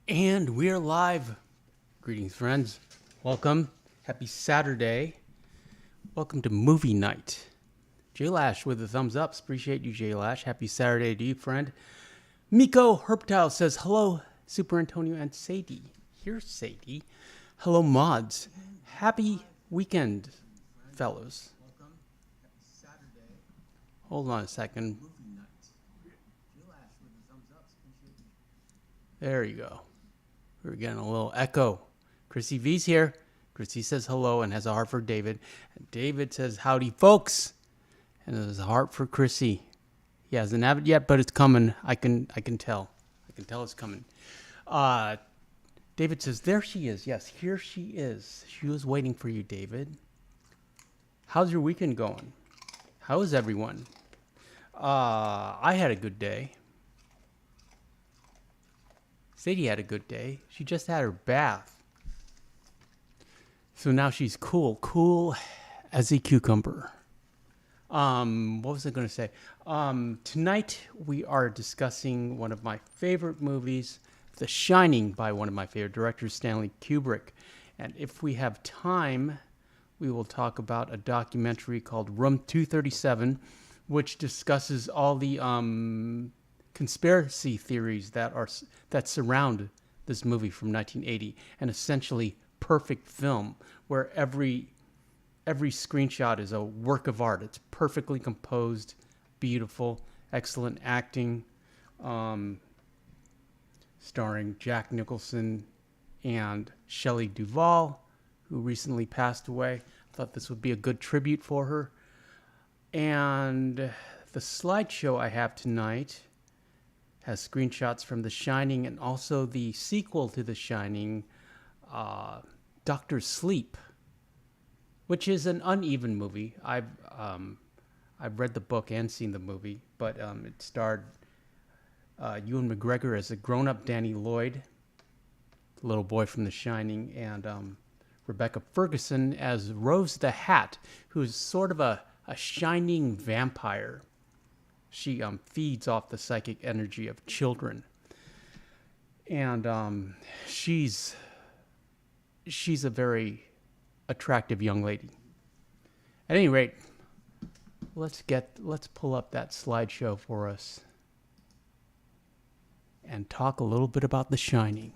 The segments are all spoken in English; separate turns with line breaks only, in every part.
And we're live. Greetings, friends. Welcome. Happy Saturday. Welcome to movie night. J Lash with the thumbs ups. Appreciate you, J Lash. Happy Saturday to you, friend. Miko Herptile says hello, Super Antonio and Sadie. Here's Sadie. Hello, mods. Happy weekend, fellows. Hold on a second. There you go. We're getting a little echo. Chrissy V's here. Chrissy says hello and has a heart for David. And David says howdy, folks. And there's a heart for Chrissy. He hasn't had it yet, but it's coming. I can tell. I can tell it's coming. David says, there she is. Yes, here she is. She was waiting for you, David. How's your weekend going? How is everyone? I had a good day. Sadie had a good day. She just had her bath. So now she's cool as a cucumber. What was I going to say? Tonight we are discussing one of my favorite movies, The Shining, by one of my favorite directors, Stanley Kubrick. And if we have time, we will talk about a documentary called Room 237, which discusses all the conspiracy theories that surround this movie from 1980, an essentially perfect film where every screenshot is a work of art. It's perfectly composed, beautiful, excellent acting, starring Jack Nicholson and Shelley Duvall, who recently passed away. I thought this would be a good tribute for her. And the slideshow I have tonight has screenshots from The Shining and also the sequel to The Shining, Dr. Sleep, which is an uneven movie. I've read the book and seen the movie, but it starred Ewan McGregor as a grown-up Danny Lloyd, the little boy from The Shining, and Rebecca Ferguson as Rose the Hat, who's sort of a shining vampire. She feeds off the psychic energy of children, and she's a very attractive young lady. At any rate, let's pull up that slideshow for us and talk a little bit about The Shining.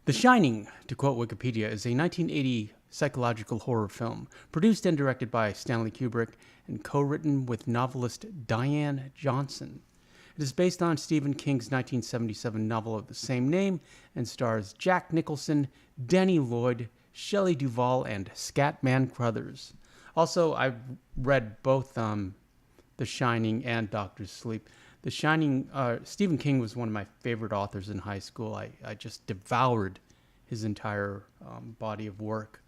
The Shining, to quote Wikipedia, is a 1980 psychological horror film produced and directed by Stanley Kubrick and co-written with novelist Diane Johnson. It is based on Stephen King's 1977 novel of the same name and stars Jack Nicholson, Danny Lloyd, Shelley Duvall, and Scatman Crothers. Also, I've read both The Shining and Dr. Sleep. The Shining, Stephen King was one of my favorite authors in high school. I just devoured his entire body of work.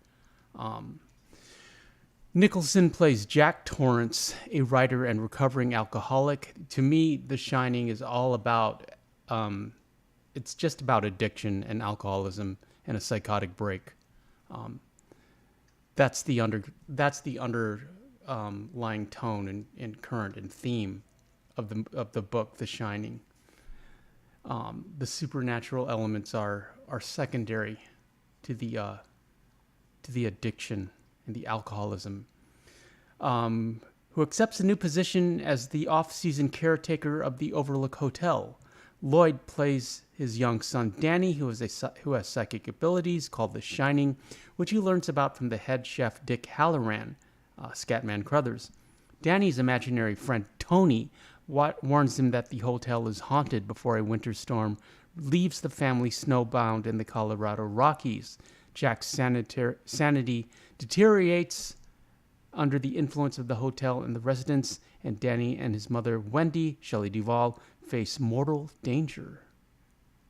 Nicholson plays Jack Torrance, a writer and recovering alcoholic. To me, The Shining is all about, it's just about addiction and alcoholism and a psychotic break. That's the underlying tone and current and theme of the book, The Shining. The supernatural elements are secondary to the addiction and the alcoholism. Who accepts a new position as the off-season caretaker of the Overlook Hotel. Lloyd plays his young son Danny, who has psychic abilities called The Shining, which he learns about from the head chef Dick Halloran, Scatman Crothers. Danny's imaginary friend Tony warns him that the hotel is haunted before a winter storm leaves the family snowbound in the Colorado Rockies. Jack's sanity deteriorates under the influence of the hotel and the residents, and Danny and his mother, Wendy, Shelley Duvall, face mortal danger.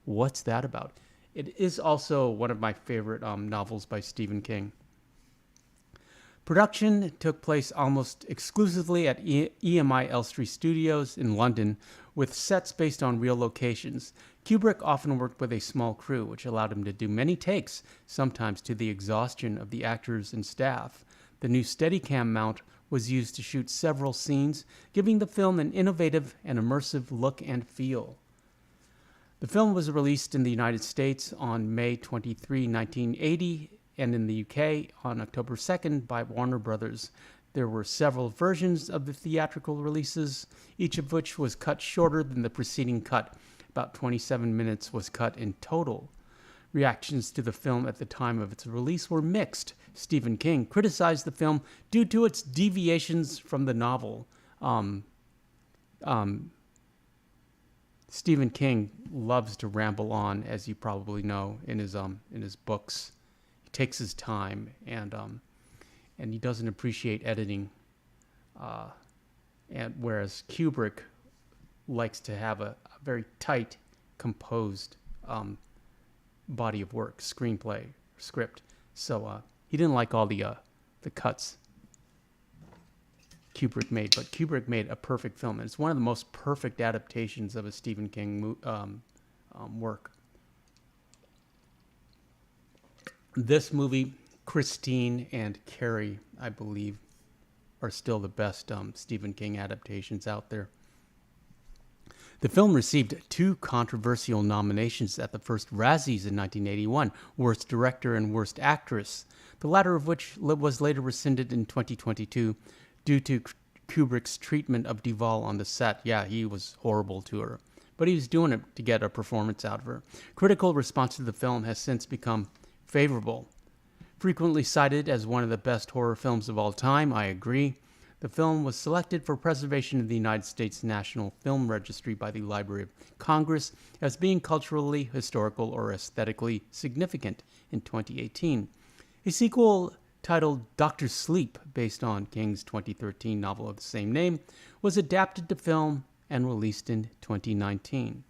What's that about? It is also one of my favorite novels by Stephen King. Production took place almost exclusively at EMI Elstree Studios in London, with sets based on real locations. Kubrick often worked with a small crew, which allowed him to do many takes, sometimes to the exhaustion of the actors and staff. The new Steadicam mount was used to shoot several scenes, giving the film an innovative and immersive look and feel. The film was released in the United States on May 23, 1980, and in the UK on October 2nd by Warner Brothers. There were several versions of the theatrical releases, each of which was cut shorter than the preceding cut. About 27 minutes was cut in total. Reactions to the film at the time of its release were mixed. Stephen King criticized the film due to its deviations from the novel. Stephen King loves to ramble on, as you probably know, in his books. He takes his time, and he doesn't appreciate editing. And whereas Kubrick likes to have a very tight, composed body of work, screenplay, script. So he didn't like all the cuts Kubrick made, but Kubrick made a perfect film, and it's one of the most perfect adaptations of a Stephen King work. This movie, Christine, and Carrie, I believe, are still the best Stephen King adaptations out there. The film received 2 controversial nominations at the first Razzies in 1981, Worst Director and Worst Actress, the latter of which was later rescinded in 2022 due to Kubrick's treatment of Duvall on the set. Yeah, he was horrible to her, but he was doing it to get a performance out of her. Critical response to the film has since become favorable. Frequently cited as one of the best horror films of all time, I agree. The film was selected for preservation in the United States National Film Registry by the Library of Congress as being culturally, historical, or aesthetically significant in 2018. A sequel titled Dr. Sleep, based on King's 2013 novel of the same name, was adapted to film and released in 2019.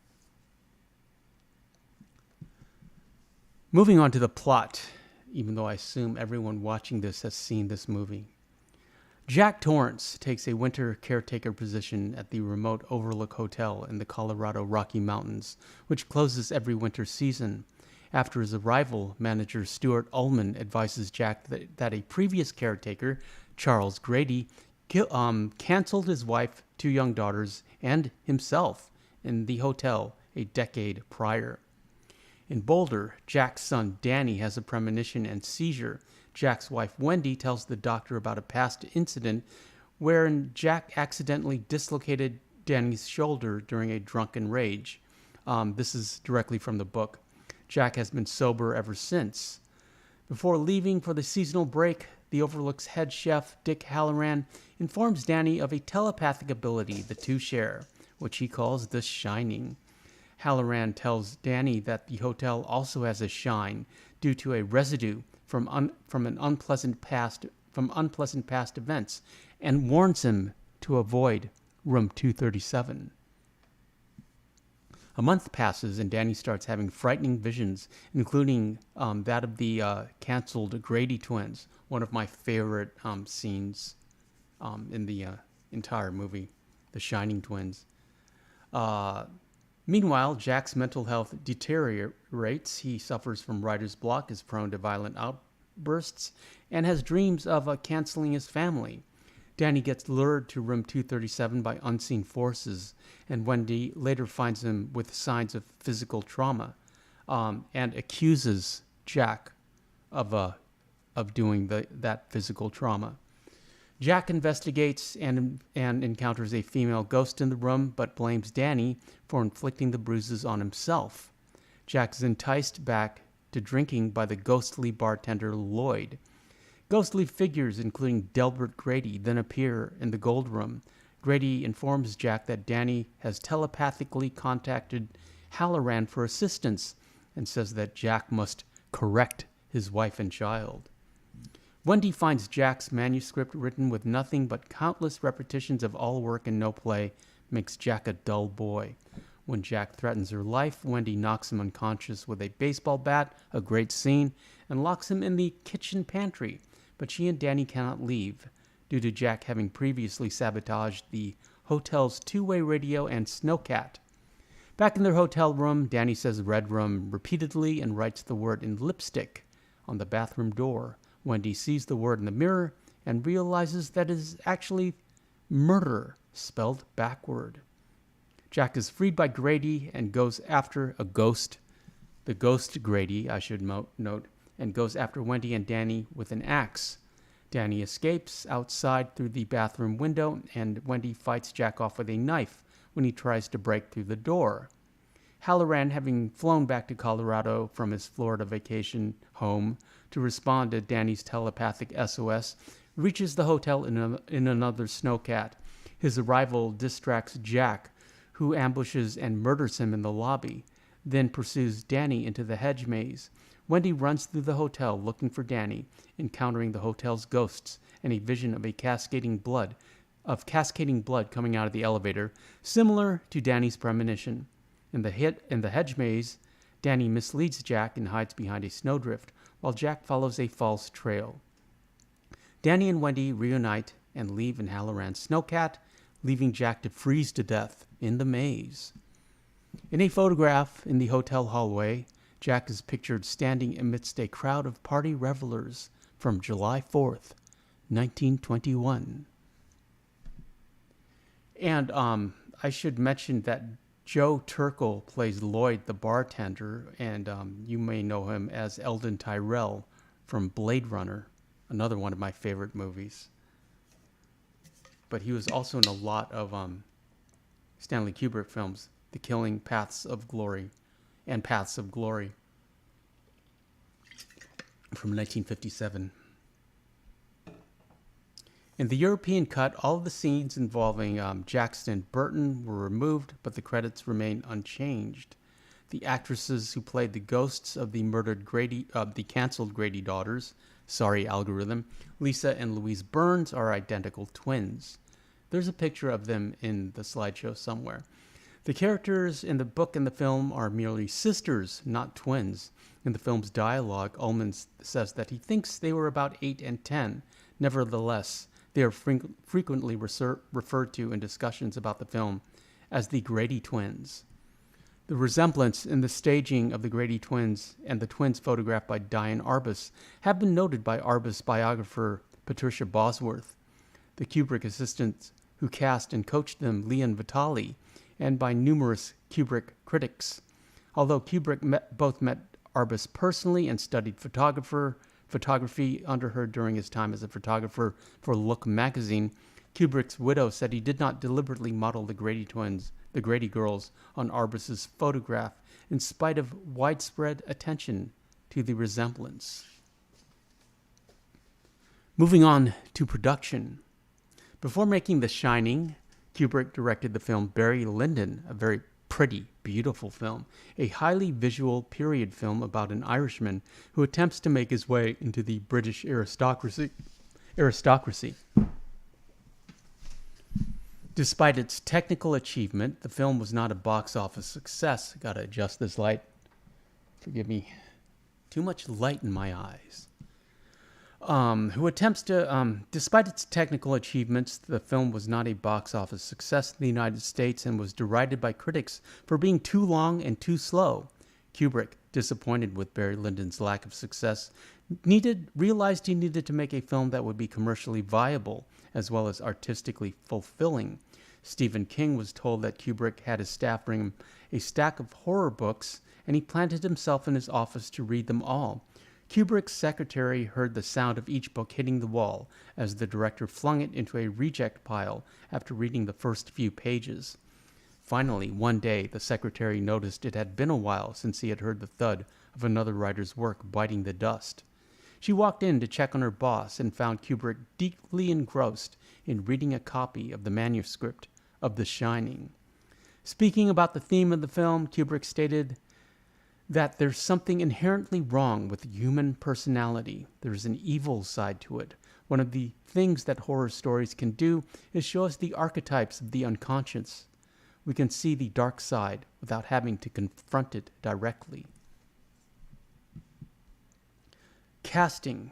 Moving on to the plot, even though I assume everyone watching this has seen this movie. Jack Torrance takes a winter caretaker position at the remote Overlook Hotel in the Colorado Rocky Mountains, which closes every winter season. After his arrival, manager Stuart Ullman advises Jack that a previous caretaker, Charles Grady, canceled his wife, 2 young daughters, and himself in the hotel a decade prior. In Boulder, Jack's son Danny has a premonition and seizure. Jack's wife Wendy tells the doctor about a past incident wherein Jack accidentally dislocated Danny's shoulder during a drunken rage. This is directly from the book. Jack has been sober ever since. Before leaving for the seasonal break, the Overlook's head chef, Dick Halloran, informs Danny of a telepathic ability the two share, which he calls the Shining. Halloran tells Danny that the hotel also has a shine due to a residue from unpleasant past events, and warns him to avoid room 237. A month passes and Danny starts having frightening visions, including that of the canceled Grady twins, one of my favorite scenes in the entire movie, the Shining twins. Meanwhile, Jack's mental health deteriorates. He suffers from writer's block, is prone to violent outbursts, and has dreams of canceling his family. Danny gets lured to room 237 by unseen forces, and Wendy later finds him with signs of physical trauma, and accuses Jack of doing that physical trauma. Jack investigates and encounters a female ghost in the room, but blames Danny for inflicting the bruises on himself. Jack is enticed back to drinking by the ghostly bartender Lloyd. Ghostly figures, including Delbert Grady, then appear in the gold room. Grady informs Jack that Danny has telepathically contacted Halloran for assistance and says that Jack must correct his wife and child. Wendy finds Jack's manuscript written with nothing but countless repetitions of all work and no play, makes Jack a dull boy. When Jack threatens her life, Wendy knocks him unconscious with a baseball bat, a great scene, and locks him in the kitchen pantry. But she and Danny cannot leave, due to Jack having previously sabotaged the hotel's two-way radio and snowcat. Back in their hotel room, Danny says red room repeatedly and writes the word in lipstick on the bathroom door. Wendy sees the word in the mirror and realizes that it is actually murder spelled backward. Jack is freed by Grady and goes after a ghost, the ghost Grady, I should note, and goes after Wendy and Danny with an axe. Danny escapes outside through the bathroom window, and Wendy fights Jack off with a knife when he tries to break through the door. Halloran, having flown back to Colorado from his Florida vacation home to respond to Danny's telepathic SOS, reaches the hotel in another snowcat. His arrival distracts Jack, who ambushes and murders him in the lobby, then pursues Danny into the hedge maze. Wendy runs through the hotel looking for Danny, encountering the hotel's ghosts and a vision of cascading blood coming out of the elevator, similar to Danny's premonition. In the hedge maze, Danny misleads Jack and hides behind a snowdrift, while Jack follows a false trail. Danny and Wendy reunite and leave in Halloran's snowcat, leaving Jack to freeze to death in the maze. In a photograph in the hotel hallway, Jack is pictured standing amidst a crowd of party revelers from July 4th, 1921. And I should mention that Joe Turkel plays Lloyd the bartender, and you may know him as Eldon Tyrell from Blade Runner, another one of my favorite movies. But he was also in a lot of Stanley Kubrick films, The Killing, Paths of Glory, and Paths of Glory from 1957. In the European cut, all of the scenes involving Jackson and Burton were removed, but the credits remain unchanged. The actresses who played the ghosts of the canceled Grady daughters, sorry algorithm, Lisa and Louise Burns, are identical twins. There's a picture of them in the slideshow somewhere. The characters in the book and the film are merely sisters, not twins. In the film's dialogue, Ullman says that he thinks they were about 8 and 10. Nevertheless, they are frequently referred to in discussions about the film as the Grady twins. The resemblance in the staging of the Grady twins and the twins photographed by Diane Arbus have been noted by Arbus biographer Patricia Bosworth, the Kubrick assistants who cast and coached them, Leon Vitali, and by numerous Kubrick critics. Although Kubrick both met Arbus personally and studied photography under her during his time as a photographer for Look magazine, Kubrick's widow said he did not deliberately model the Grady twins, the Grady girls, on Arbus's photograph, in spite of widespread attention to the resemblance. Moving on to production. Before making The Shining, Kubrick directed the film Barry Lyndon, a very pretty, beautiful film, a highly visual period film about an Irishman who attempts to make his way into the British aristocracy. Despite its technical achievement, the film was not a box office success. Gotta adjust this light. Forgive me. Too much light in my eyes. Despite its technical achievements, the film was not a box office success in the United States and was derided by critics for being too long and too slow. Kubrick, disappointed with Barry Lyndon's lack of success, realized he needed to make a film that would be commercially viable as well as artistically fulfilling. Stephen King was told that Kubrick had his staff bring him a stack of horror books, and he planted himself in his office to read them all. Kubrick's secretary heard the sound of each book hitting the wall as the director flung it into a reject pile after reading the first few pages. Finally, one day, the secretary noticed it had been a while since he had heard the thud of another writer's work biting the dust. She walked in to check on her boss and found Kubrick deeply engrossed in reading a copy of the manuscript of The Shining. Speaking about the theme of the film, Kubrick stated that there's something inherently wrong with human personality. There's an evil side to it. One of the things that horror stories can do is show us the archetypes of the unconscious. We can see the dark side without having to confront it directly. Casting.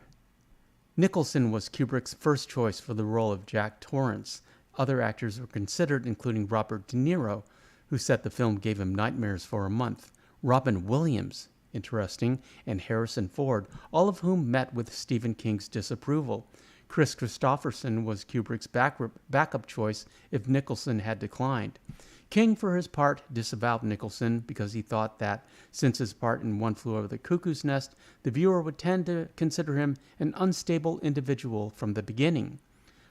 Nicholson was Kubrick's first choice for the role of Jack Torrance. Other actors were considered, including Robert De Niro, who said the film gave him nightmares for a month. Robin Williams, interesting, and Harrison Ford, all of whom met with Stephen King's disapproval. Chris Christopherson was Kubrick's backup choice if Nicholson had declined. King, for his part, disavowed Nicholson because he thought that, since his part in One Flew Over the Cuckoo's Nest, the viewer would tend to consider him an unstable individual from the beginning.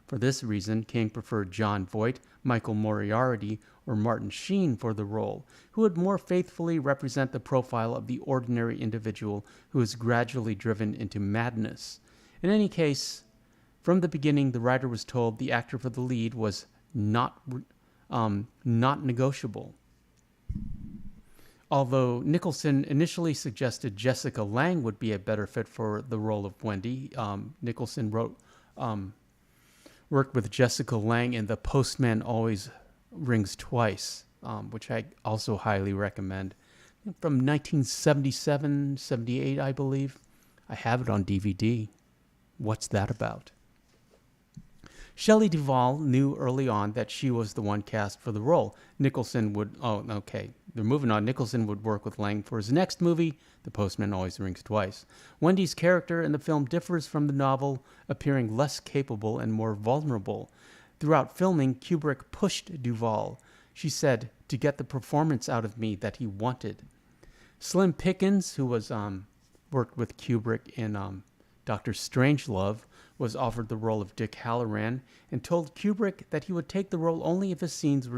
For this reason, King preferred Jon Voight, Michael Moriarty, or Martin Sheen for the role, who would more faithfully represent the profile of the ordinary individual who is gradually driven into madness. In any case, from the beginning, the writer was told the actor for the lead was not negotiable. Although Nicholson initially suggested Jessica Lange would be a better fit for the role of Wendy, Nicholson worked with Jessica Lange in The Postman Always Rings Twice, which I also highly recommend. From 1977, 78, I believe. I have it on DVD. What's that about? Shelley Duvall knew early on that she was the one cast for the role. Nicholson would work with Lange for his next movie, The Postman Always Rings Twice. Wendy's character in the film differs from the novel, appearing less capable and more vulnerable. Throughout filming, Kubrick pushed Duvall. She said, to get the performance out of me that he wanted. Slim Pickens, who was worked with Kubrick in Dr. Strangelove, was offered the role of Dick Halloran and told Kubrick that he would take the role only if his scenes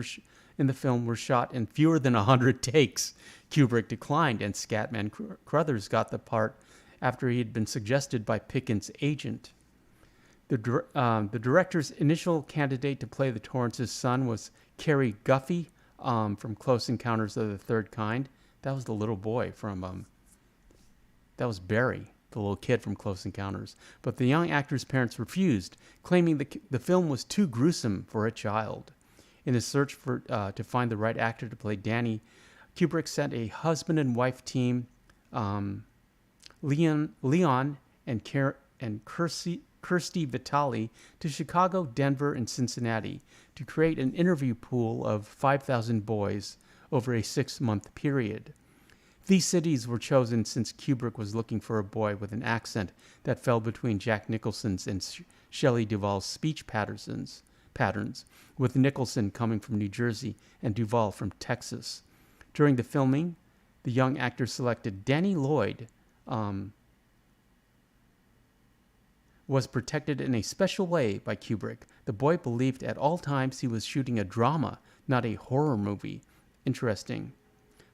in the film were shot in fewer than 100 takes. Kubrick declined, and Scatman Crothers got the part after he had been suggested by Pickens' agent. The director's initial candidate to play the Torrance's son was Cary Guffey from Close Encounters of the Third Kind. That was the little boy from... that was Barry, the little kid from Close Encounters. But the young actor's parents refused, claiming the film was too gruesome for a child. In his search to find the right actor to play Danny, Kubrick sent a husband and wife team, Leon and Kirsty Vitale, to Chicago, Denver, and Cincinnati to create an interview pool of 5,000 boys over a 6-month period. These cities were chosen since Kubrick was looking for a boy with an accent that fell between Jack Nicholson's and Shelley Duvall's speech patterns, with Nicholson coming from New Jersey and Duvall from Texas. During the filming, the young actor selected Danny Lloyd was protected in a special way by Kubrick. The boy believed at all times he was shooting a drama, not a horror movie. Interesting.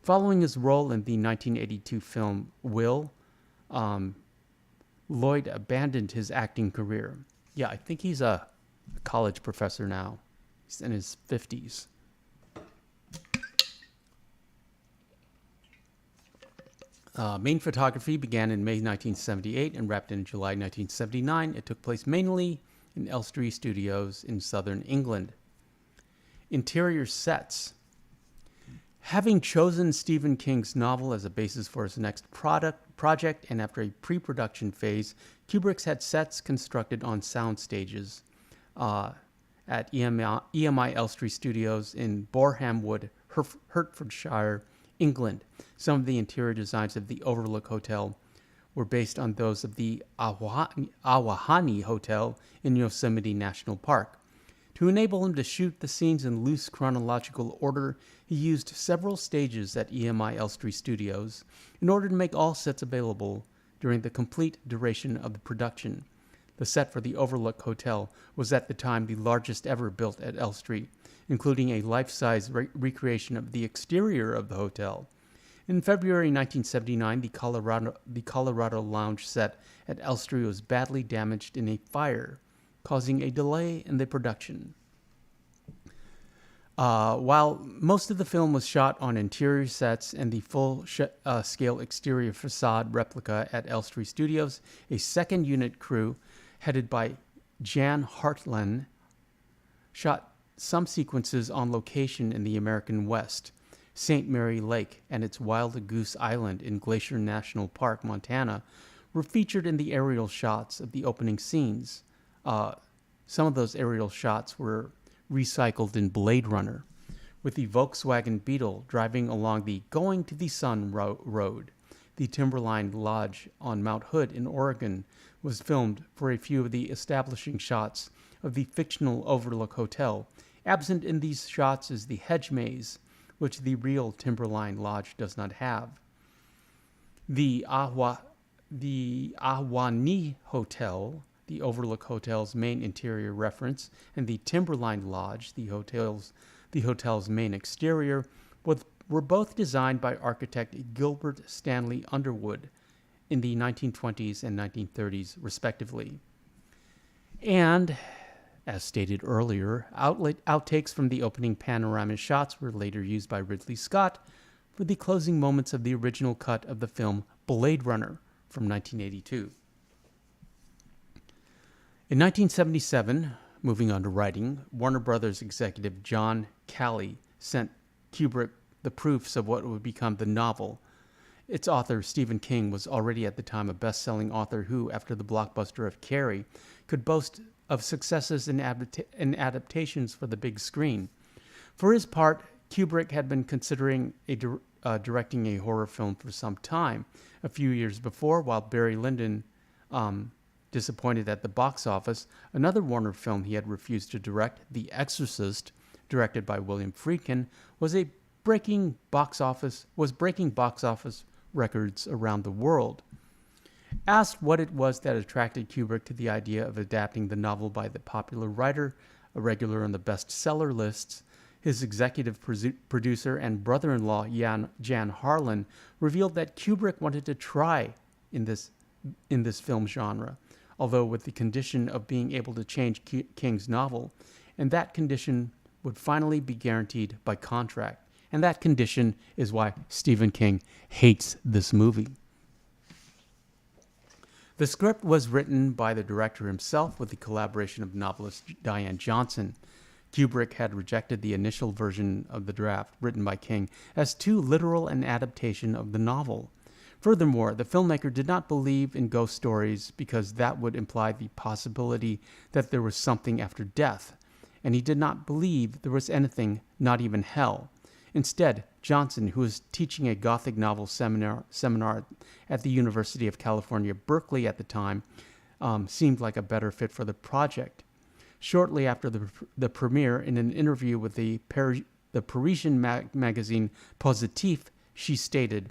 Following his role in the 1982 film Will, Lloyd abandoned his acting career. Yeah, I think he's a college professor now. He's in his 50s. Main photography began in May 1978 and wrapped in July 1979. It took place mainly in Elstree Studios in southern England. Interior sets. Having chosen Stephen King's novel as a basis for his next project, and after a pre-production phase, Kubrick had sets constructed on sound stages at EMI Elstree Studios in Boreham Wood, Hertfordshire, England. Some of the interior designs of the Overlook Hotel were based on those of the Ahwahnee Hotel in Yosemite National Park. To enable him to shoot the scenes in loose chronological order, he used several stages at EMI Elstree Studios in order to make all sets available during the complete duration of the production. The set for the Overlook Hotel was at the time the largest ever built at Elstree, including a life-size recreation of the exterior of the hotel. In February 1979, the Colorado Lounge set at Elstree was badly damaged in a fire, causing a delay in the production. While most of the film was shot on interior sets and the full-scale exterior facade replica at Elstree Studios, a second unit crew, headed by Jan Hartland, shot some sequences on location in the American West. St. Mary Lake and its Wild Goose Island in Glacier National Park, Montana, were featured in the aerial shots of the opening scenes. Some of those aerial shots were recycled in Blade Runner, with the Volkswagen Beetle driving along the Going to the Sun road. The Timberline Lodge on Mount Hood in Oregon was filmed for a few of the establishing shots of the fictional Overlook Hotel, Absent in these shots is the hedge maze, which the real Timberline Lodge does not have. The Ahwahnee Hotel, the Overlook Hotel's main interior reference, and the Timberline Lodge, the hotel's main exterior, were both designed by architect Gilbert Stanley Underwood in the 1920s and 1930s, respectively. And, as stated earlier, outtakes from the opening panorama shots were later used by Ridley Scott for the closing moments of the original cut of the film Blade Runner from 1982. In 1977, moving on to writing, Warner Brothers executive John Calley sent Kubrick the proofs of what would become the novel. Its author, Stephen King, was already at the time a best-selling author who, after the blockbuster of Carrie, could boast of successes in adaptations for the big screen. For his part, Kubrick had been considering directing a horror film for some time. A few years before, while Barry Lyndon disappointed at the box office, another Warner film he had refused to direct, The Exorcist, directed by William Friedkin, was breaking box office records around the world. Asked what it was that attracted Kubrick to the idea of adapting the novel by the popular writer, a regular on the bestseller lists, his executive producer and brother-in-law, Jan Harlan, revealed that Kubrick wanted to try in this film genre, although with the condition of being able to change King's novel, and that condition would finally be guaranteed by contract. And that condition is why Stephen King hates this movie. The script was written by the director himself with the collaboration of novelist Diane Johnson. Kubrick had rejected the initial version of the draft, written by King, as too literal an adaptation of the novel. Furthermore, the filmmaker did not believe in ghost stories because that would imply the possibility that there was something after death, and he did not believe there was anything, not even hell. Instead, Johnson, who was teaching a Gothic novel seminar at the University of California, Berkeley at the time, seemed like a better fit for the project. Shortly after the premiere, in an interview with the Parisian magazine Positif, she stated,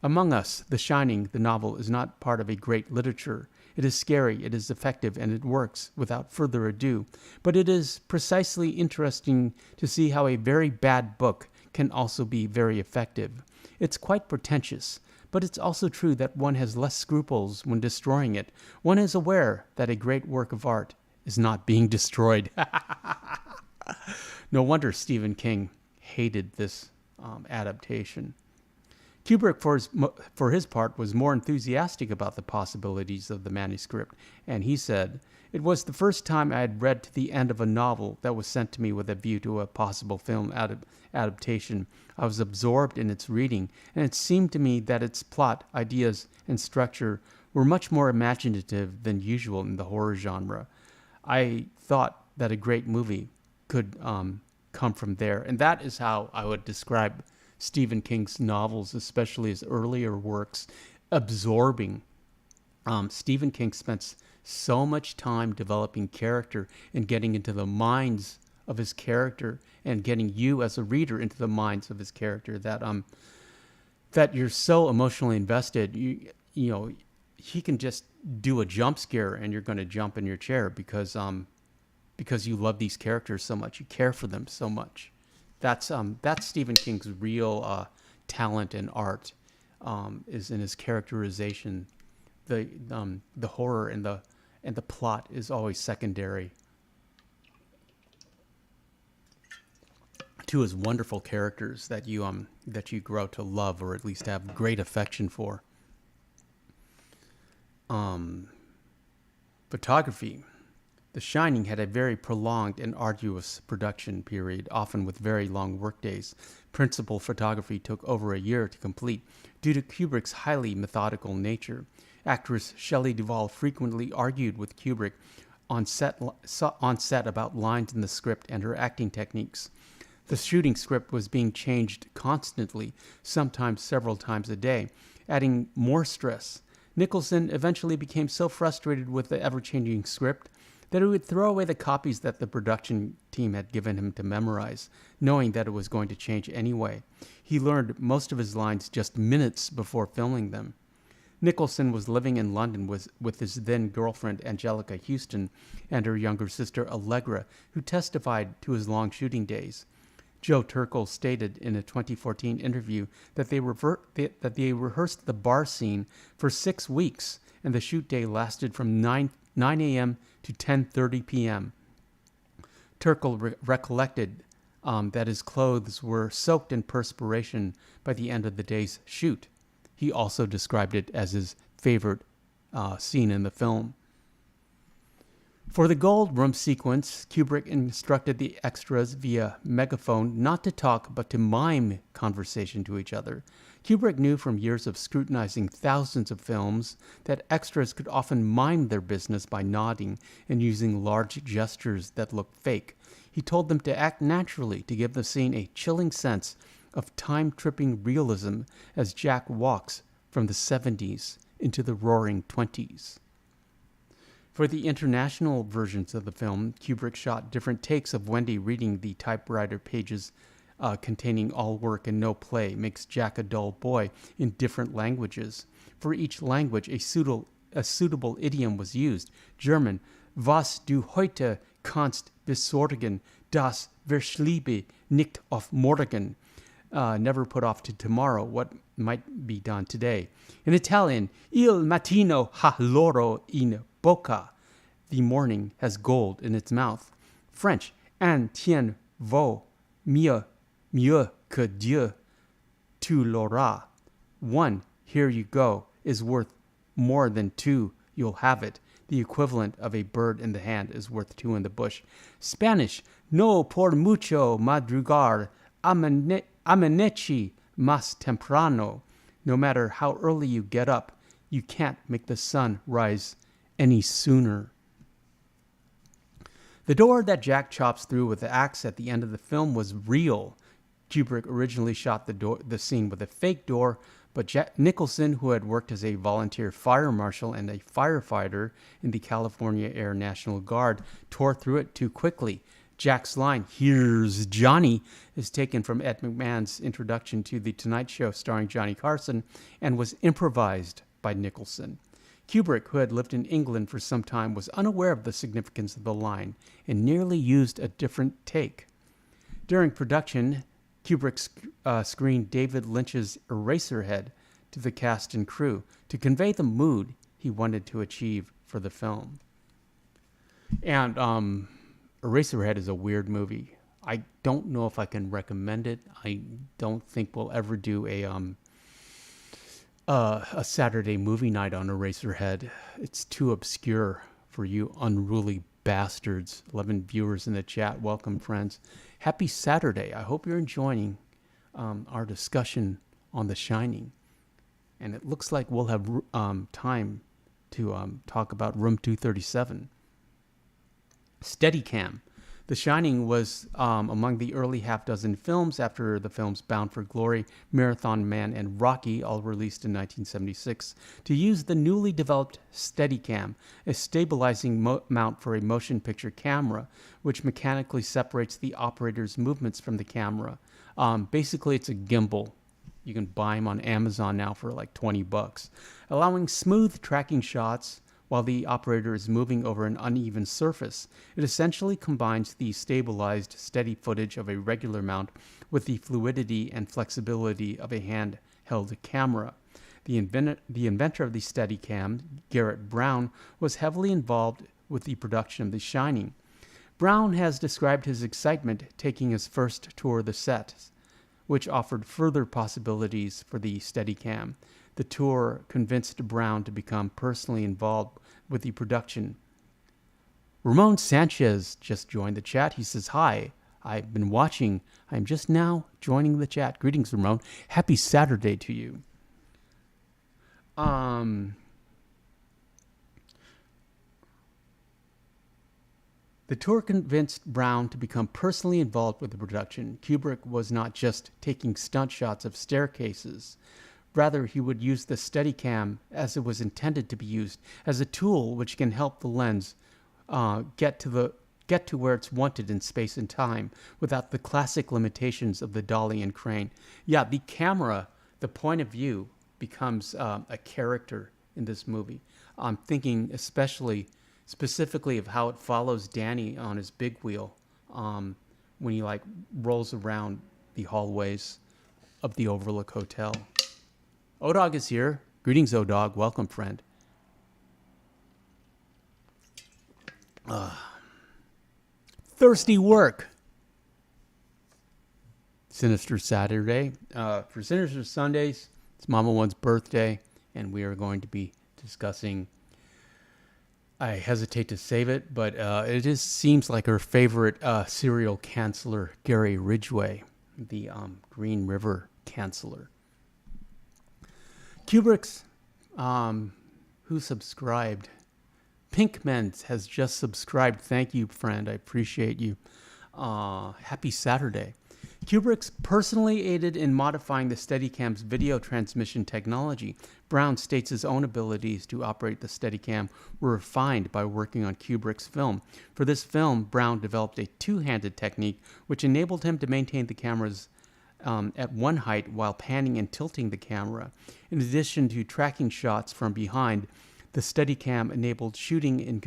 "Among us, The Shining, the novel, is not part of a great literature. It is scary, it is effective, and it works without further ado. But it is precisely interesting to see how a very bad book can also be very effective. It's quite pretentious, but it's also true that one has less scruples when destroying it. One is aware that a great work of art is not being destroyed." No wonder Stephen King hated this adaptation. Kubrick, for his part, was more enthusiastic about the possibilities of the manuscript, and he said, "It was the first time I had read to the end of a novel that was sent to me with a view to a possible film adaptation. I was absorbed in its reading, and it seemed to me that its plot, ideas, and structure were much more imaginative than usual in the horror genre. I thought that a great movie could come from there." And that is how I would describe Stephen King's novels, especially his earlier works, absorbing. Stephen King spent so much time developing character and getting into the minds of his character and getting you as a reader into the minds of his character that you're so emotionally invested. You know, he can just do a jump scare and you're going to jump in your chair because you love these characters so much. You care for them so much. That's Stephen King's real talent and art, is in his characterization. The horror and the plot is always secondary to his wonderful characters that you grow to love or at least have great affection for. Photography. The Shining had a very prolonged and arduous production period, often with very long workdays. Principal photography took over a year to complete due to Kubrick's highly methodical nature. Actress Shelley Duvall frequently argued with Kubrick on set about lines in the script and her acting techniques. The shooting script was being changed constantly, sometimes several times a day, adding more stress. Nicholson eventually became so frustrated with the ever-changing script that he would throw away the copies that the production team had given him to memorize, knowing that it was going to change anyway. He learned most of his lines just minutes before filming them. Nicholson was living in London with his then-girlfriend Angelica Houston and her younger sister Allegra, who testified to his long shooting days. Joe Turkel stated in a 2014 interview that they rehearsed the bar scene for 6 weeks, and the shoot day lasted from 9 a.m. to 10:30 p.m. Turkel recollected that his clothes were soaked in perspiration by the end of the day's shoot. He also described it as his favorite scene in the film. For the gold room sequence, Kubrick instructed the extras via megaphone not to talk but to mime conversation to each other. Kubrick knew from years of scrutinizing thousands of films that extras could often mime their business by nodding and using large gestures that looked fake. He told them to act naturally to give the scene a chilling sense of time-tripping realism as Jack walks from the 70s into the roaring 20s. For the international versions of the film, Kubrick shot different takes of Wendy reading the typewriter pages containing all work and no play makes Jack a dull boy in different languages. For each language, a suitable idiom was used. German, was du heute kannst besorgen, das verschliebe nicht auf morgen. Never put off to tomorrow what might be done today. In Italian, il mattino ha l'oro in bocca. The morning has gold in its mouth. French, un tien vaut mieux que Dieu tu l'auras. One, here you go, is worth more than two, you'll have it. The equivalent of a bird in the hand is worth two in the bush. Spanish, no por mucho madrugar, amaneci más temprano. No matter how early you get up, you can't make the sun rise any sooner. The door that Jack chops through with the axe at the end of the film was real. Kubrick originally shot the scene with a fake door, but Nicholson, who had worked as a volunteer fire marshal and a firefighter in the California Air National Guard, tore through it too quickly. Jack's line, "Here's Johnny," is taken from Ed McMahon's introduction to The Tonight Show starring Johnny Carson and was improvised by Nicholson. Kubrick, who had lived in England for some time, was unaware of the significance of the line and nearly used a different take. During production, Kubrick screened David Lynch's Eraserhead to the cast and crew to convey the mood he wanted to achieve for the film. And Eraserhead is a weird movie. I don't know if I can recommend it. I don't think we'll ever do a Saturday movie night on Eraserhead. It's too obscure for you unruly bastards. 11 viewers in the chat. Welcome, friends. Happy Saturday. I hope you're enjoying our discussion on The Shining. And it looks like we'll have time to talk about Room 237. Steadicam. The Shining was among the early half-dozen films after the films Bound for Glory, Marathon Man, and Rocky, all released in 1976, to use the newly developed Steadicam, a stabilizing mount for a motion picture camera, which mechanically separates the operator's movements from the camera. Basically, it's a gimbal. You can buy them on Amazon now for like $20, allowing smooth tracking shots while the operator is moving over an uneven surface. It essentially combines the stabilized, steady footage of a regular mount with the fluidity and flexibility of a handheld camera. The inventor of the Steadicam, Garrett Brown, was heavily involved with the production of The Shining. Brown has described his excitement taking his first tour of the set, which offered further possibilities for the Steadicam. The tour convinced Brown to become personally involved with the production. Ramon Sanchez just joined the chat. He says, "Hi, I've been watching. I'm just now joining the chat. Greetings, Ramon. Happy Saturday to you." The tour convinced Brown to become personally involved with the production. Kubrick was not just taking stunt shots of staircases. Rather, he would use the Steadicam as it was intended to be used, as a tool which can help the lens get to where it's wanted in space and time without the classic limitations of the dolly and crane. Yeah, the camera, the point of view, becomes a character in this movie. I'm thinking specifically of how it follows Danny on his big wheel when he like rolls around the hallways of the Overlook Hotel. O-Dog is here. Greetings, O-Dog. Welcome, friend. Thirsty work. Sinister Saturday. For Sinister Sundays, it's Mama One's birthday, and we are going to be discussing, I hesitate to save it, but it just seems like her favorite serial canceller, Gary Ridgway, the Green River canceller. Kubrick's, who subscribed? Pinkman has just subscribed. Thank you, friend. I appreciate you. Happy Saturday. Kubrick's personally aided in modifying the Steadicam's video transmission technology. Brown states his own abilities to operate the Steadicam were refined by working on Kubrick's film. For this film, Brown developed a two-handed technique which enabled him to maintain the cameras at one height while panning and tilting the camera. In addition to tracking shots from behind, the Steadicam enabled shooting in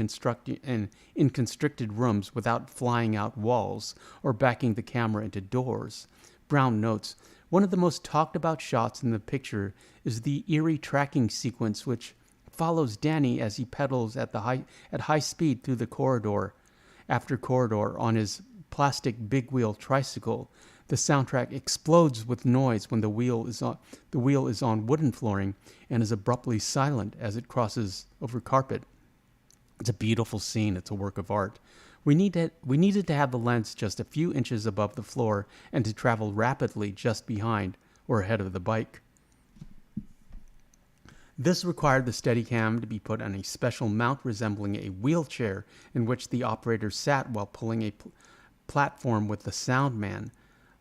constricted rooms without flying out walls or backing the camera into doors. Brown notes, one of the most talked about shots in the picture is the eerie tracking sequence which follows Danny as he pedals at high speed through the corridor after corridor on his plastic big wheel tricycle. The soundtrack explodes with noise when the wheel is on wooden flooring and is abruptly silent as it crosses over carpet. It's a beautiful scene. It's a work of art. We needed to have the lens just a few inches above the floor and to travel rapidly just behind or ahead of the bike. This required the Steadicam to be put on a special mount resembling a wheelchair in which the operator sat while pulling a platform with the sound man.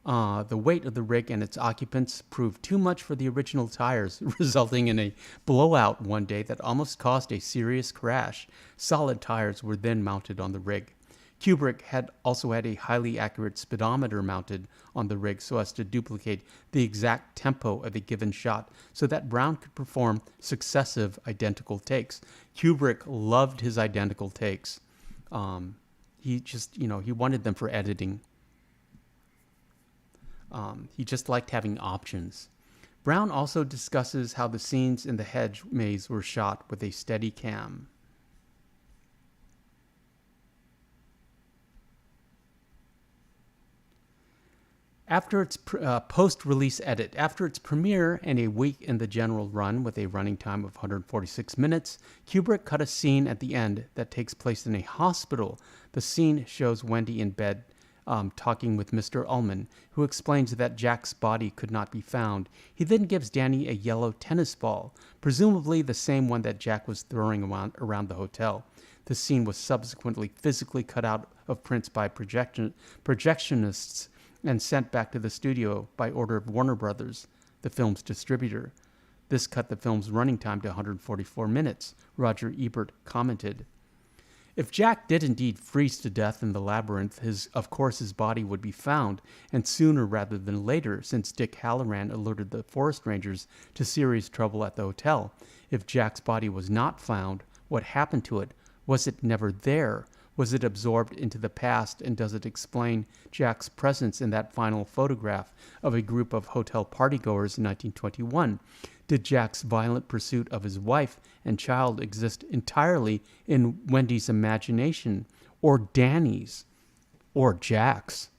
The weight of the rig and its occupants proved too much for the original tires, resulting in a blowout one day that almost caused a serious crash. Solid tires were then mounted on the rig. Kubrick also had a highly accurate speedometer mounted on the rig so as to duplicate the exact tempo of a given shot so that Brown could perform successive identical takes. Kubrick loved his identical takes. He wanted them for editing. He just liked having options. Brown also discusses how the scenes in the hedge maze were shot with a Steadicam. After its post-release edit, after its premiere and a week in the general run with a running time of 146 minutes, Kubrick cut a scene at the end that takes place in a hospital. The scene shows Wendy in bed talking with Mr. Ullman, who explains that Jack's body could not be found. He then gives Danny a yellow tennis ball, presumably the same one that Jack was throwing around the hotel. The scene was subsequently physically cut out of prints by projectionists and sent back to the studio by order of Warner Brothers, the film's distributor. This cut the film's running time to 144 minutes, Roger Ebert commented. If Jack did indeed freeze to death in the labyrinth, his body would be found, and sooner rather than later, since Dick Halloran alerted the forest rangers to serious trouble at the hotel. If Jack's body was not found, what happened to it? Was it never there? Was it absorbed into the past, and does it explain Jack's presence in that final photograph of a group of hotel partygoers in 1921? Did Jack's violent pursuit of his wife and child exist entirely in Wendy's imagination, or Danny's, or Jack's?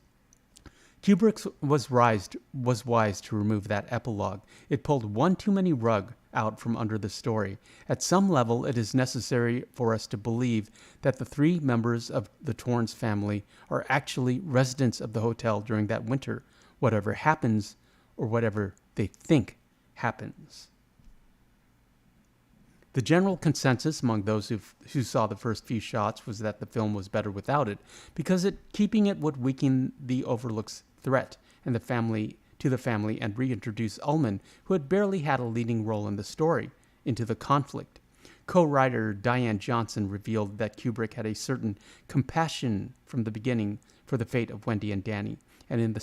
Kubrick was wise to remove that epilogue. It pulled one too many rug out from under the story. At some level, it is necessary for us to believe that the three members of the Torrance family are actually residents of the hotel during that winter, whatever happens, or whatever they think happens. The general consensus among those who saw the first few shots was that the film was better without it, because keeping it would weaken the Overlook's threat and to the family and reintroduce Ullman, who had barely had a leading role in the story, into the conflict. Co-writer Diane Johnson revealed that Kubrick had a certain compassion from the beginning for the fate of Wendy and Danny, and in that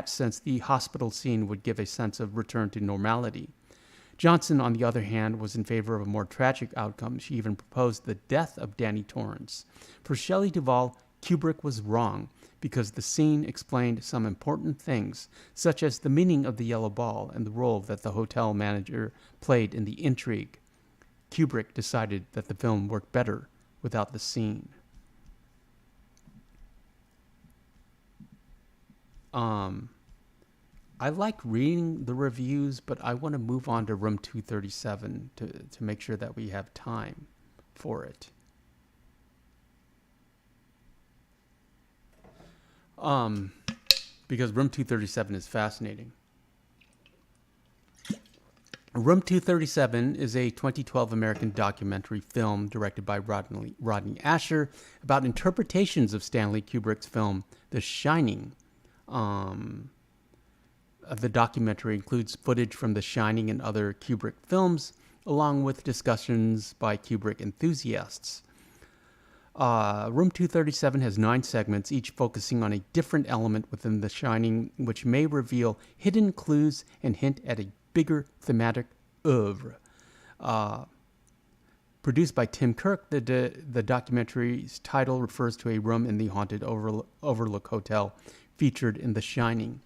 sense, the hospital scene would give a sense of return to normality. Johnson, on the other hand, was in favor of a more tragic outcome. She even proposed the death of Danny Torrance. For Shelley Duvall, Kubrick was wrong because the scene explained some important things, such as the meaning of the yellow ball and the role that the hotel manager played in the intrigue. Kubrick decided that the film worked better without the scene. I like reading the reviews, but I want to move on to Room 237 to make sure that we have time for it. Because Room 237 is fascinating. Room 237 is a 2012 American documentary film directed by Rodney Asher about interpretations of Stanley Kubrick's film The Shining. The documentary includes footage from The Shining and other Kubrick films, along with discussions by Kubrick enthusiasts. Room 237 has 9 segments, each focusing on a different element within The Shining, which may reveal hidden clues and hint at a bigger thematic oeuvre. Produced by Tim Kirk, the documentary's title refers to a room in the haunted Overlook Hotel featured in The Shining.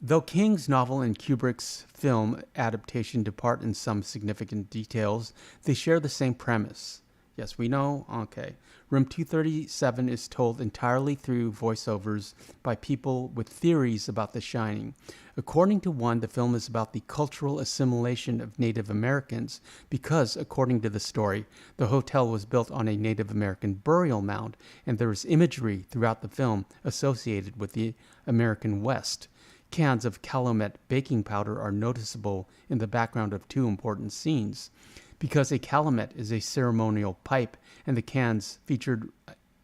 Though King's novel and Kubrick's film adaptation depart in some significant details, they share the same premise. Yes, we know? Okay. Room 237 is told entirely through voiceovers by people with theories about The Shining. According to one, the film is about the cultural assimilation of Native Americans because, according to the story, the hotel was built on a Native American burial mound, and there is imagery throughout the film associated with the American West. Cans of Calumet baking powder are noticeable in the background of 2 important scenes. Because a calumet is a ceremonial pipe and the cans featured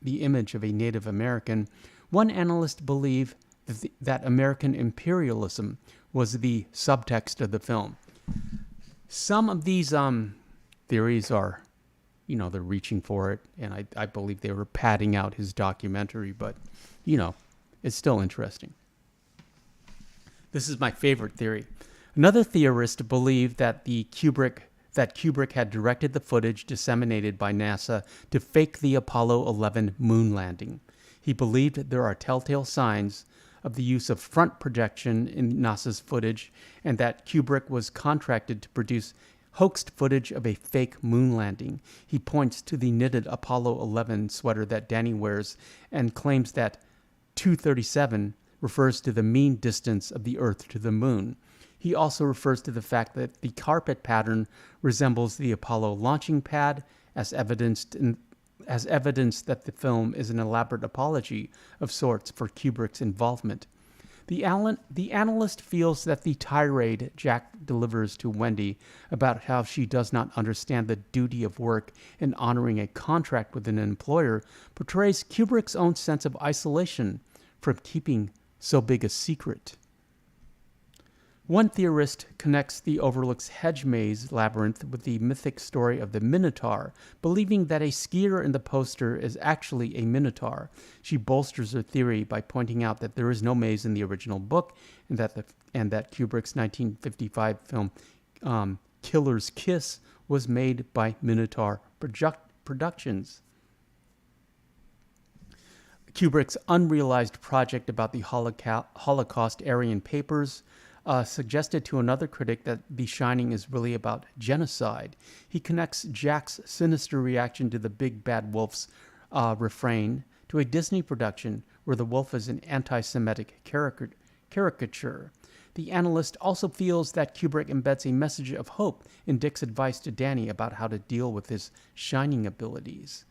the image of a Native American, one analyst believed that American imperialism was the subtext of the film. Some of these theories are, they're reaching for it, and I believe they were padding out his documentary, but, it's still interesting. This is my favorite theory. Another theorist believed that Kubrick had directed the footage disseminated by NASA to fake the Apollo 11 moon landing. He believed there are telltale signs of the use of front projection in NASA's footage, and that Kubrick was contracted to produce hoaxed footage of a fake moon landing. He points to the knitted Apollo 11 sweater that Danny wears and claims that 237 refers to the mean distance of the Earth to the moon. He also refers to the fact that the carpet pattern resembles the Apollo launching pad, as evidence that the film is an elaborate apology of sorts for Kubrick's involvement. The analyst feels that the tirade Jack delivers to Wendy about how she does not understand the duty of work and honoring a contract with an employer portrays Kubrick's own sense of isolation from keeping so big a secret. One theorist connects the Overlook's hedge maze labyrinth with the mythic story of the Minotaur, believing that a skier in the poster is actually a Minotaur. She bolsters her theory by pointing out that there is no maze in the original book, and that Kubrick's 1955 film Killer's Kiss was made by Minotaur Productions. Kubrick's unrealized project about the Holocaust Aryan Papers suggested to another critic that The Shining is really about genocide. He connects Jack's sinister reaction to the Big Bad Wolf's refrain to a Disney production where the wolf is an anti-Semitic caricature. The analyst also feels that Kubrick embeds a message of hope in Dick's advice to Danny about how to deal with his shining abilities.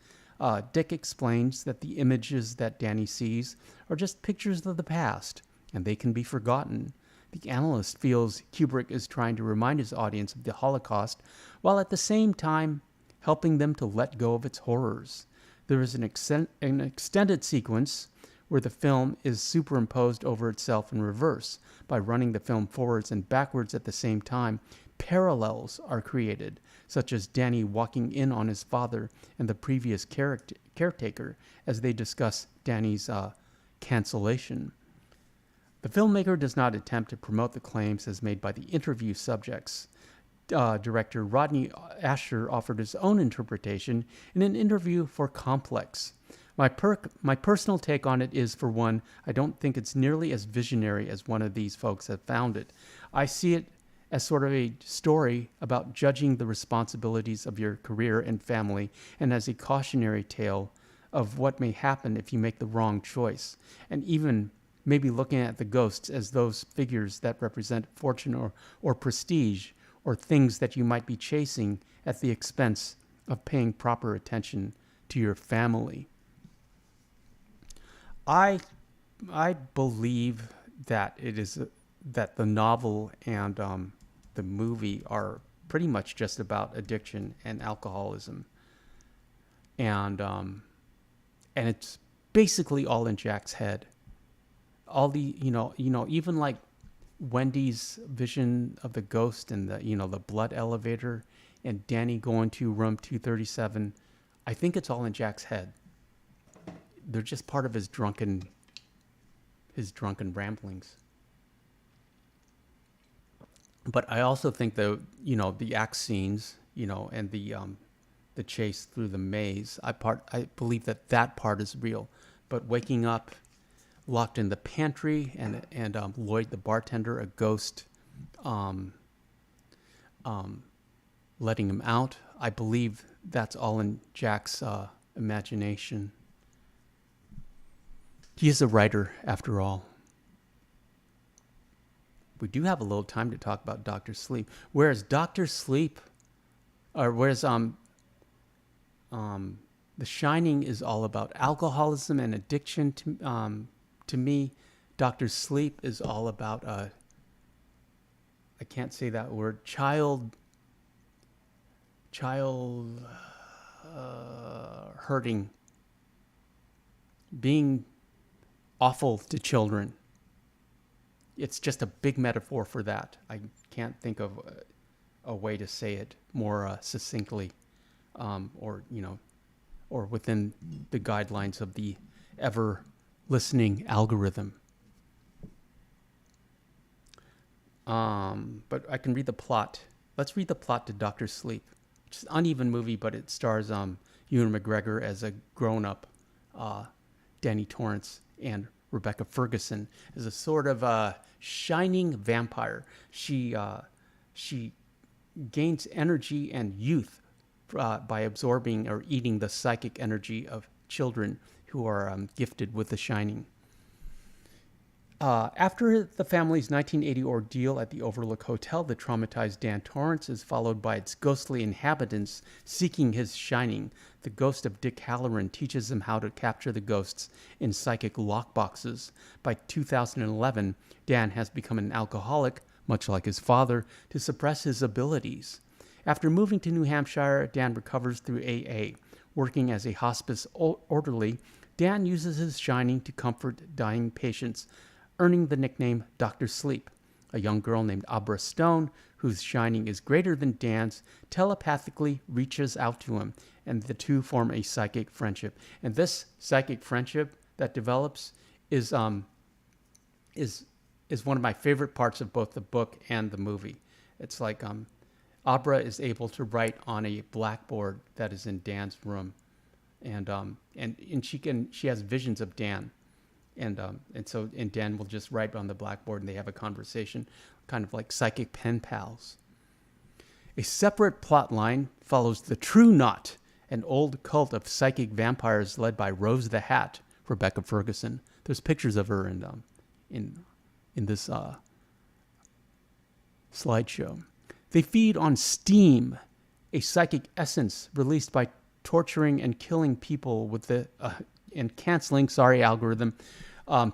Dick explains that the images that Danny sees are just pictures of the past, and they can be forgotten. The analyst feels Kubrick is trying to remind his audience of the Holocaust, while at the same time helping them to let go of its horrors. There is an extended sequence where the film is superimposed over itself in reverse. By running the film forwards and backwards at the same time, parallels are created, such as Danny walking in on his father and the previous caretaker as they discuss Danny's cancellation. The filmmaker does not attempt to promote the claims as made by the interview subjects. Director Rodney Asher offered his own interpretation in an interview for Complex. My personal take on it is, for one, I don't think it's nearly as visionary as one of these folks have found it. I see it as sort of a story about judging the responsibilities of your career and family, and as a cautionary tale of what may happen if you make the wrong choice, and even maybe looking at the ghosts as those figures that represent fortune or prestige, or things that you might be chasing at the expense of paying proper attention to your family. I believe that it is that the novel and the movie are pretty much just about addiction and alcoholism, and it's basically all in Jack's head. All the even like Wendy's vision of the ghost and the blood elevator and Danny going to room 237, I think it's all in Jack's head. They're just part of his drunken ramblings. But I also think the axe scenes, and the chase through the maze, I believe that part is real. But waking up locked in the pantry and Lloyd the bartender, a ghost, letting him out, I believe that's all in Jack's imagination. He is a writer, after all. We do have a little time to talk about Dr. Sleep. Whereas The Shining is all about alcoholism and addiction. To me, Dr. Sleep is all about I can't say that word, child hurting, being awful to children. It's just a big metaphor for that. I can't think of a way to say it more succinctly, or within the guidelines of the ever-listening algorithm. But I can read the plot. Let's read the plot to Dr. Sleep. It's an uneven movie, but it stars Ewan McGregor as a grown-up Danny Torrance and Rebecca Ferguson as a sort of shining vampire. She gains energy and youth by absorbing or eating the psychic energy of children who are gifted with the shining. After the family's 1980 ordeal at the Overlook Hotel, the traumatized Dan Torrance is followed by its ghostly inhabitants seeking his shining. The ghost of Dick Halloran teaches them how to capture the ghosts in psychic lockboxes. By 2011, Dan has become an alcoholic, much like his father, to suppress his abilities. After moving to New Hampshire, Dan recovers through AA. Working as a hospice orderly, Dan uses his shining to comfort dying patients, earning the nickname Dr. Sleep. A young girl named Abra Stone, whose shining is greater than Dan's, telepathically reaches out to him, and the two form a psychic friendship. And this psychic friendship that develops is one of my favorite parts of both the book and the movie. It's like Abra is able to write on a blackboard that is in Dan's room, and she has visions of Dan. And Dan will just write on the blackboard and they have a conversation, kind of like psychic pen pals. A separate plot line follows the True Knot, an old cult of psychic vampires led by Rose the Hat, Rebecca Ferguson. There's pictures of her in this slideshow. They feed on steam, a psychic essence released by torturing and killing people with the and canceling, algorithm,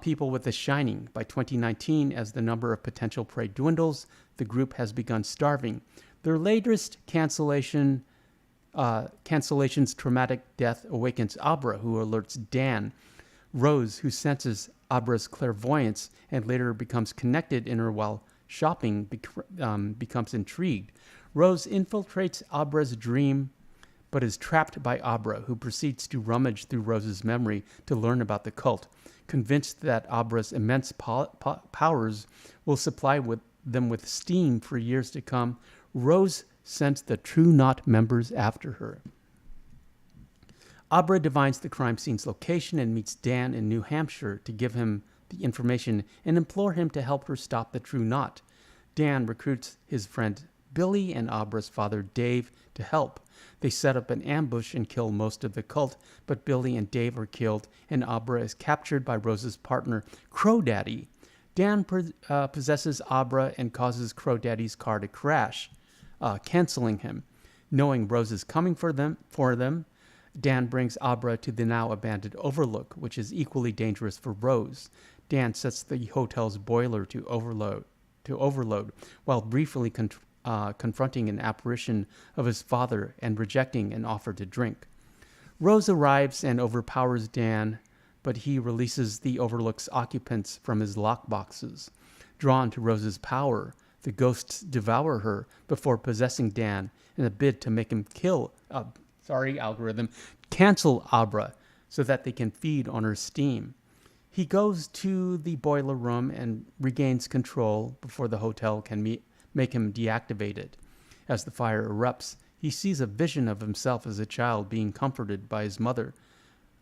people with the shining. By 2019, as the number of potential prey dwindles, the group has begun starving. Their latest cancellation's traumatic death awakens Abra, who alerts Dan. Rose, who senses Abra's clairvoyance and later becomes connected in her while shopping, becomes intrigued. Rose infiltrates Abra's dream, but is trapped by Abra, who proceeds to rummage through Rose's memory to learn about the cult. Convinced that Abra's immense powers will supply them with steam for years to come, Rose sends the True Knot members after her. Abra divines the crime scene's location and meets Dan in New Hampshire to give him the information and implore him to help her stop the True Knot. Dan recruits his friend Billy and Abra's father Dave to help. They set up an ambush and kill most of the cult, but Billy and Dave are killed, and Abra is captured by Rose's partner, Crow Daddy. Dan possesses Abra and causes Crow Daddy's car to crash, canceling him. Knowing Rose is coming for them, Dan brings Abra to the now abandoned Overlook, which is equally dangerous for Rose. Dan sets the hotel's boiler to overload, while briefly confronting an apparition of his father and rejecting an offer to drink. Rose arrives and overpowers Dan, but he releases the Overlook's occupants from his lockboxes. Drawn to Rose's power, the ghosts devour her before possessing Dan in a bid to make him cancel Abra so that they can feed on her steam. He goes to the boiler room and regains control before the hotel can make him deactivated. As the fire erupts, he sees a vision of himself as a child being comforted by his mother,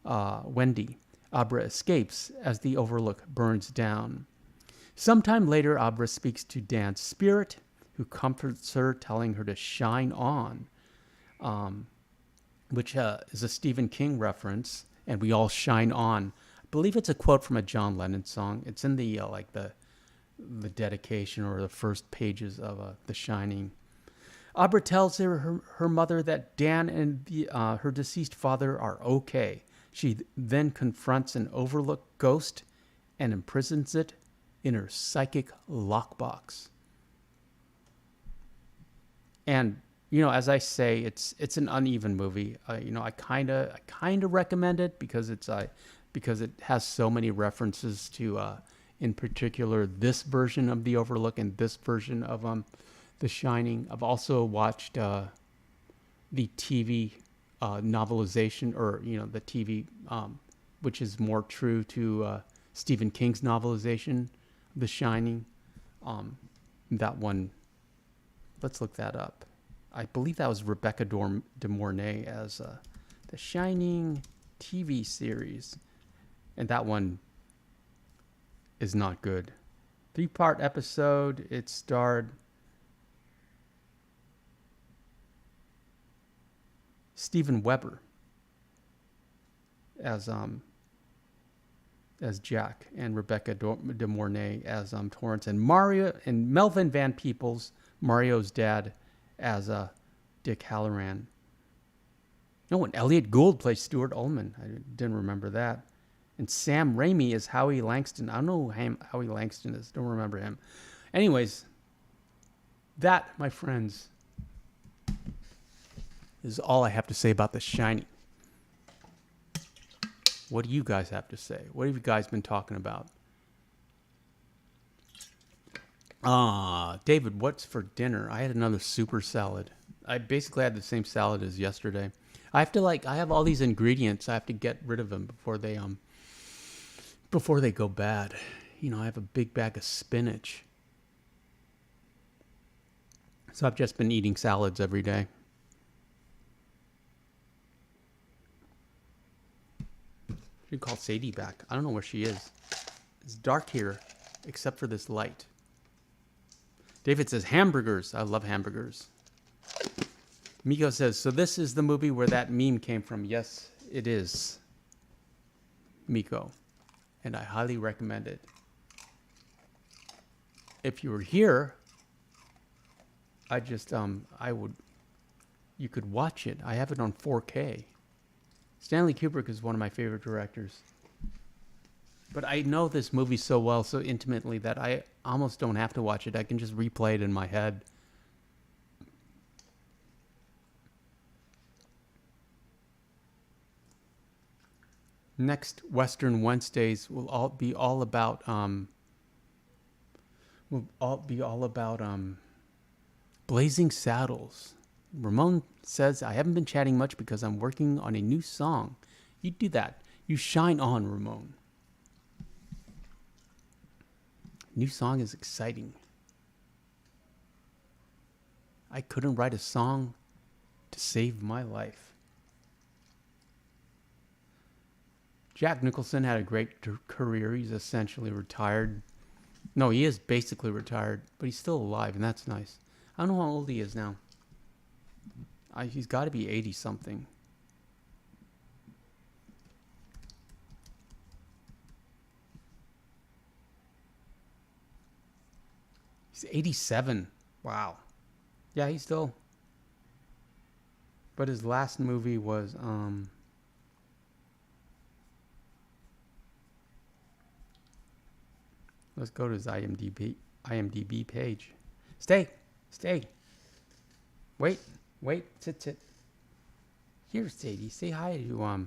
Wendy. Abra escapes as the Overlook burns down. Sometime later, Abra speaks to Dan's spirit, who comforts her, telling her to shine on, which is a Stephen King reference, and we all shine on. I believe it's a quote from a John Lennon song. It's in the dedication or the first pages of The Shining. Abra tells her mother that Dan and her deceased father are okay. She then confronts an Overlook ghost and imprisons it in her psychic lockbox. And as I say, it's an uneven movie. I kind of recommend it because it has so many references to, in particular, this version of The Overlook and this version of The Shining. I've also watched the TV novelization, or the TV, which is more true to Stephen King's novelization, The Shining. That one, let's look that up. I believe that was Rebecca de Mornay as The Shining TV series. And that one is not good. 3-part episode. It starred Steven Weber as Jack, and Rebecca de Mornay as Torrance, and Mario and Melvin Van Peebles, Mario's dad, as Dick Halloran. No, and Elliot Gould plays Stuart Ullman. I didn't remember that. And Sam Raimi is Howie Langston. I don't know who Howie Langston is. Don't remember him. Anyways, that, my friends, is all I have to say about The Shining. What do you guys have to say? What have you guys been talking about? David, what's for dinner? I had another super salad. I basically had the same salad as yesterday. I have all these ingredients. I have to get rid of them before they go bad. I have a big bag of spinach. So I've just been eating salads every day. Should call Sadie back. I don't know where she is. It's dark here, except for this light. David says hamburgers. I love hamburgers. Miko says, so this is the movie where that meme came from. Yes, it is, Miko. And I highly recommend it. If you were here, you could watch it. I have it on 4K. Stanley Kubrick is one of my favorite directors. But I know this movie so well, so intimately, that I almost don't have to watch it. I can just replay it in my head. Next Western Wednesdays will be all about Blazing Saddles. Ramon says, I haven't been chatting much because I'm working on a new song. You do that. You shine on, Ramon. New song is exciting. I couldn't write a song to save my life. Jack Nicholson had a great career. He's essentially retired. No, he is basically retired, but he's still alive, and that's nice. I don't know how old he is now. He's got to be 80-something. He's 87. Wow. Yeah, he's still... But his last movie was... Let's go to his IMDb page. Stay. Wait. Sit. Here, Sadie. Say hi to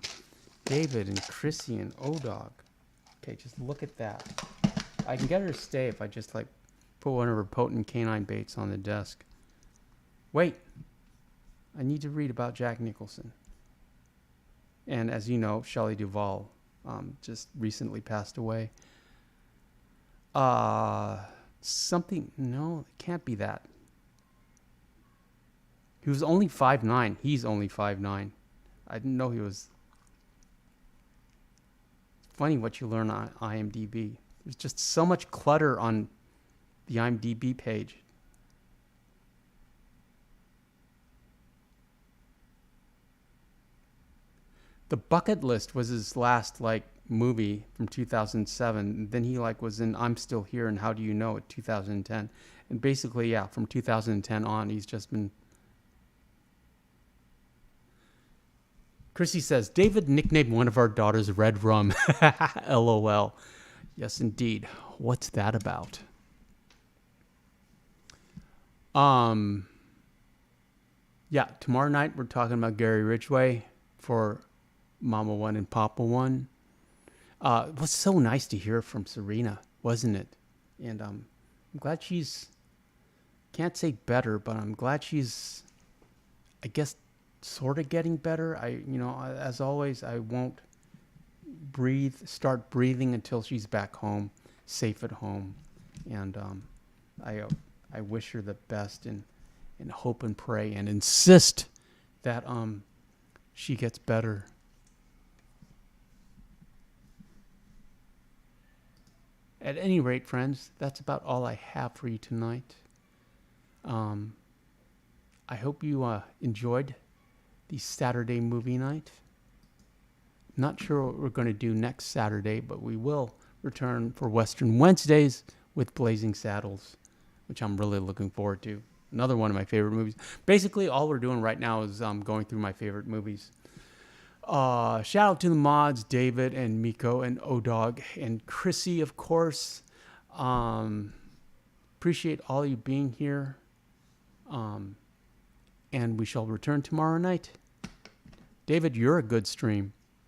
David and Chrissy and O-Dog. Okay, just look at that. I can get her to stay if I just like put one of her potent canine baits on the desk. Wait. I need to read about Jack Nicholson. And as you know, Shelley Duvall just recently passed away. Something, no, it can't be that. He was only 5'9". He's only 5'9". I didn't know he was. Funny what you learn on IMDb. There's just so much clutter on the IMDb page. The Bucket List was his last movie from 2007. Then he was in I'm Still Here and How Do You Know It 2010. And basically, yeah, from 2010 on, he's just been... Chrissy says, David nicknamed one of our daughters Red Rum. LOL. Yes, indeed. What's that about? Yeah, tomorrow night we're talking about Gary Ridgway for Mama One and Papa One. It was so nice to hear from Serena, wasn't it? And I'm glad she's, can't say better, but I'm glad she's, I guess, sort of getting better. As always, I won't start breathing until she's back home, safe at home. And I wish her the best and hope and pray and insist that she gets better. At any rate, friends, that's about all I have for you tonight. I hope you enjoyed the Saturday movie night. Not sure what we're going to do next Saturday, but we will return for Western Wednesdays with Blazing Saddles, which I'm really looking forward to. Another one of my favorite movies. Basically, all we're doing right now is going through my favorite movies. Shout out to the mods, David and Miko and O-Dog and Chrissy, of course. Appreciate all you being here. And we shall return tomorrow night. David, you're a good stream.